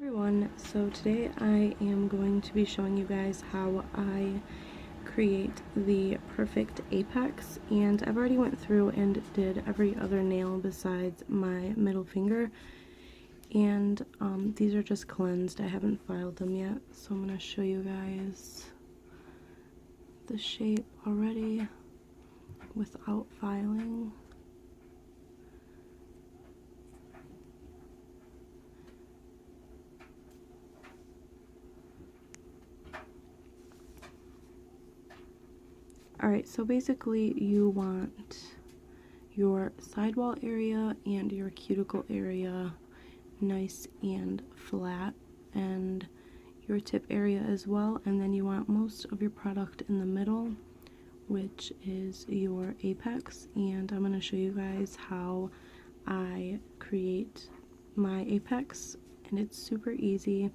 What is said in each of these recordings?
Everyone, so today I am going to be showing you guys how I create the perfect apex, and I've already went through and did every other nail besides my middle finger, and these are just cleansed. I haven't filed them yet, so I'm going to show you guys the shape already without filing. Alright, so basically you want your sidewall area and your cuticle area nice and flat, and your tip area as well, and then you want most of your product in the middle, which is your apex. And I'm going to show you guys how I create my apex, and it's super easy.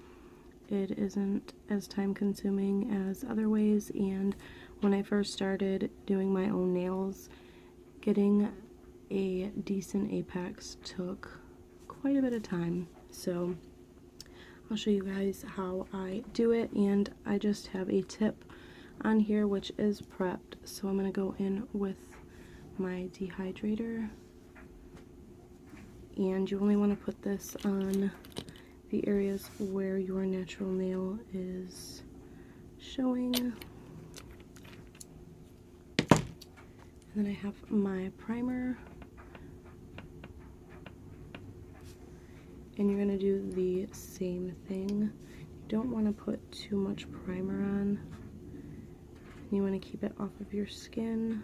It isn't as time consuming as other ways, and when I first started doing my own nails, getting a decent apex took quite a bit of time. So I'll show you guys how I do it, and I just have a tip on here which is prepped. So I'm going to go in with my dehydrator, and you only want to put this on the areas where your natural nail is showing. And then I have my primer, and you're going to do the same thing. You don't want to put too much primer on. You want to keep it off of your skin.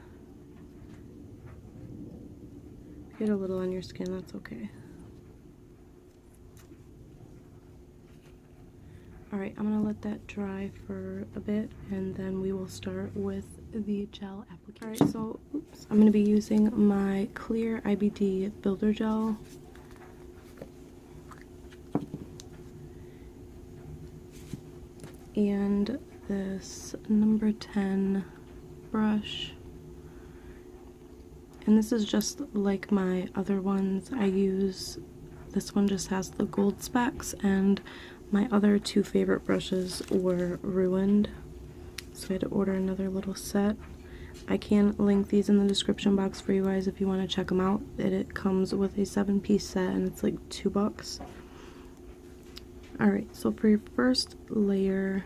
If you get a little on your skin, that's okay. Alright, I'm going to let that dry for a bit, and then we will start with the gel application. Alright, so I'm going to be using my clear IBD builder gel. And this number 10 brush. And this is just like my other ones. This one just has the gold specks, and my other two favorite brushes were ruined, so I had to order another little set. I can link these in the description box for you guys if you want to check them out. It comes with a 7-piece set, and it's like $2. Alright, so for your first layer,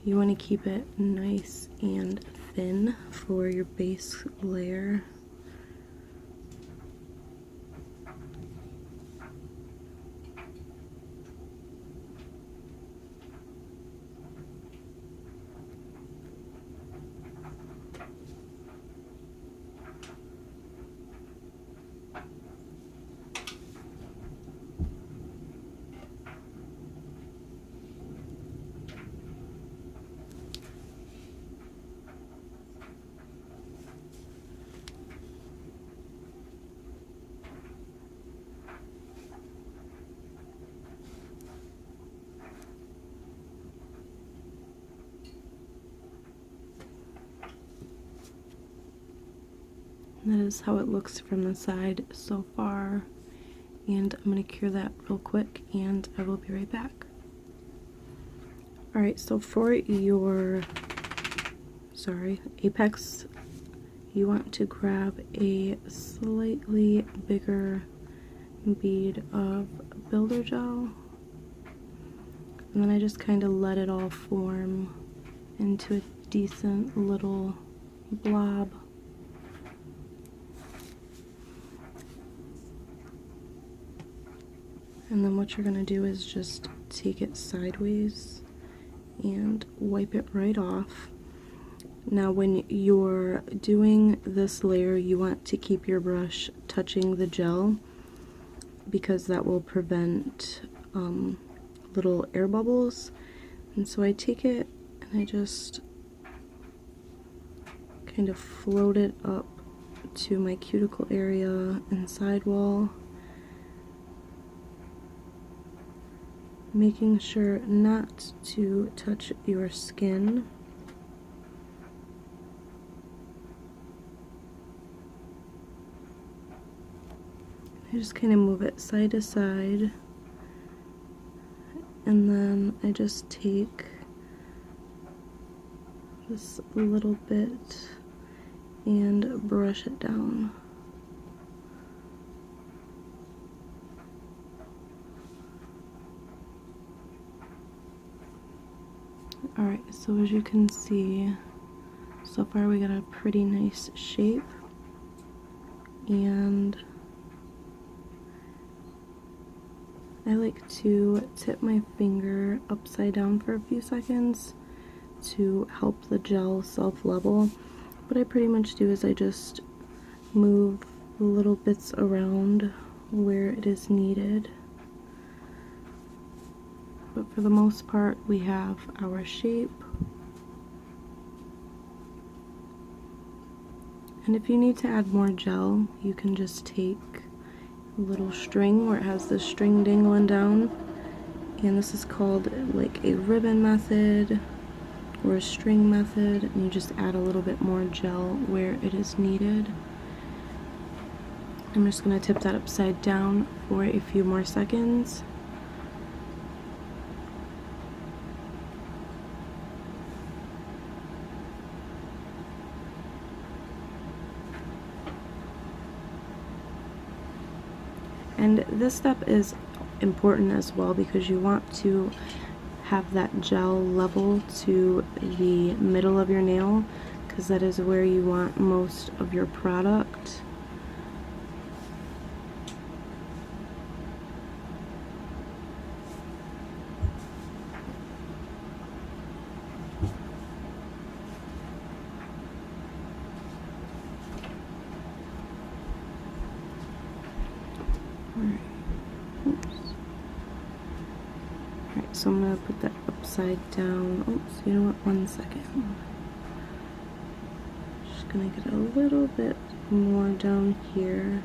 you want to keep it nice and thin for your base layer. And that is how it looks from the side so far, and I'm going to cure that real quick, and I will be right back. Alright, so for your apex, you want to grab a slightly bigger bead of builder gel, and then I just kind of let it all form into a decent little blob. And then what you're going to do is just take it sideways and wipe it right off. Now when you're doing this layer, you want to keep your brush touching the gel, because that will prevent little air bubbles. And so I take it and I just kind of float it up to my cuticle area and sidewall, making sure not to touch your skin. I just kind of move it side to side and then I just take just a little bit and brush it down. Alright, so as you can see, so far we got a pretty nice shape, and I like to tip my finger upside down for a few seconds to help the gel self-level. What I pretty much do is I just move the little bits around where it is needed. But for the most part, we have our shape. And if you need to add more gel, you can just take a little string where it has the string dangling down. And this is called like a ribbon method or a string method, and you just add a little bit more gel where it is needed. I'm just going to tip that upside down for a few more seconds. And this step is important as well because you want to have that gel level to the middle of your nail, because that is where you want most of your product. Alright. Oops. Alright, so I'm going to put that upside down. Oops, you know what? 1 second. Just going to get a little bit more down here.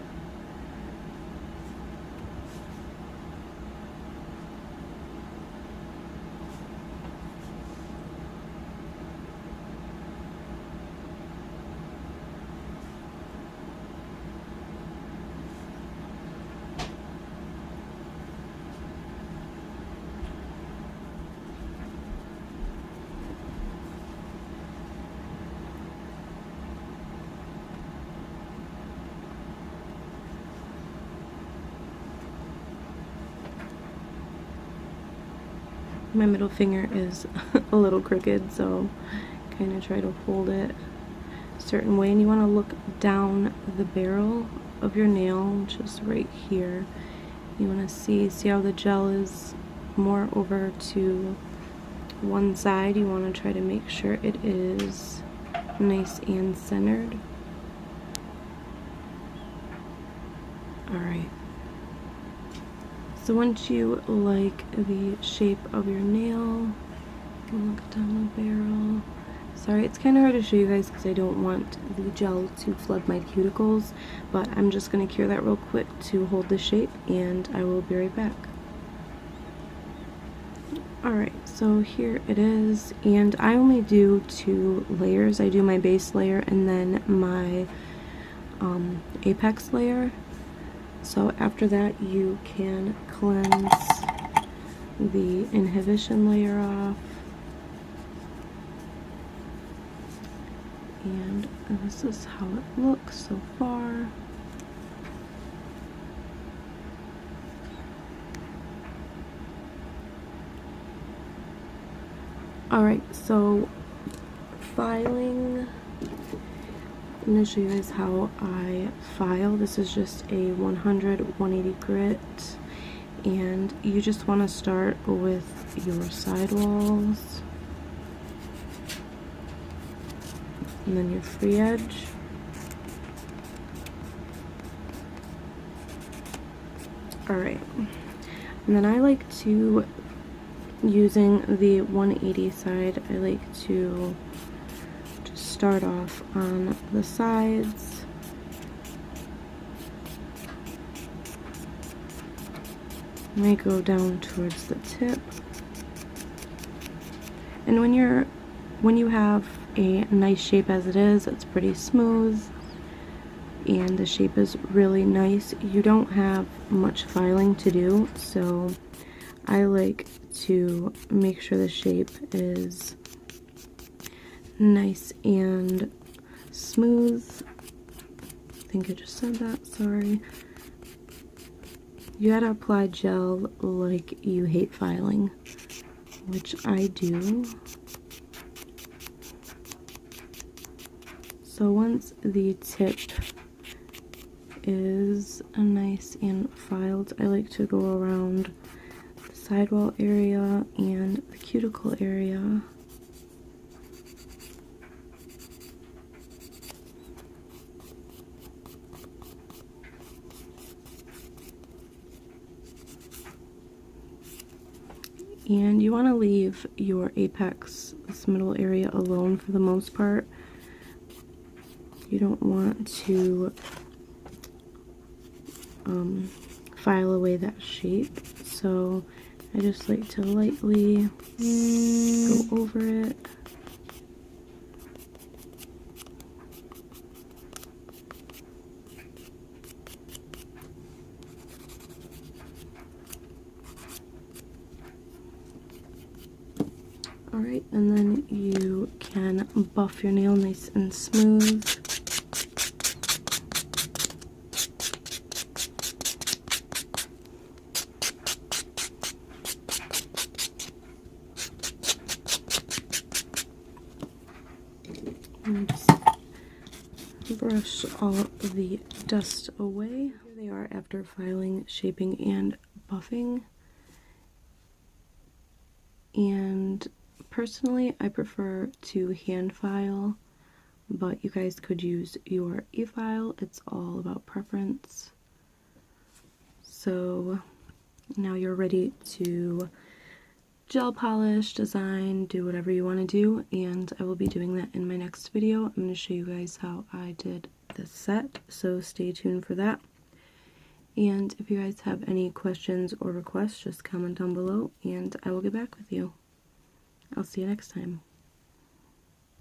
My middle finger is a little crooked, so kind of try to hold it a certain way, and you want to look down the barrel of your nail, which is right here. You want to see how the gel is more over to one side. You want to try to make sure it is nice and centered. Alright. So once you like the shape of your nail, look down the barrel. Sorry, it's kind of hard to show you guys because I don't want the gel to flood my cuticles, but I'm just going to cure that real quick to hold the shape, and I will be right back. Alright, so here it is, and I only do 2 layers. I do my base layer and then my apex layer. So after that you can cleanse the inhibition layer off. And this is how it looks so far. Alright, so filing. I'm going to show you guys how I file. This is just a 100/180 grit, and you just want to start with your sidewalls and then your free edge. Alright, and then I like to, using the 180 side, I like to just start off on the sides. And I go down towards the tip. And when you have a nice shape as it is, it's pretty smooth, and the shape is really nice, you don't have much filing to do, so I like to make sure the shape is nice and smooth. I think I just said that, sorry. You gotta apply gel like you hate filing, which I do. So once the tip is nice and filed, I like to go around the sidewall area and the cuticle area. And you want to leave your apex, this middle area, alone for the most part. You don't want to file away that shape, so I just like to lightly go over it. Alright, and then you can buff your nail nice and smooth. And just brush all of the dust away. Here they are after filing, shaping, and buffing. And personally, I prefer to hand file, but you guys could use your e-file. It's all about preference. So now you're ready to gel polish, design, do whatever you want to do, and I will be doing that in my next video. I'm going to show you guys how I did this set, so stay tuned for that. And if you guys have any questions or requests, just comment down below and I will get back with you. I'll see you next time.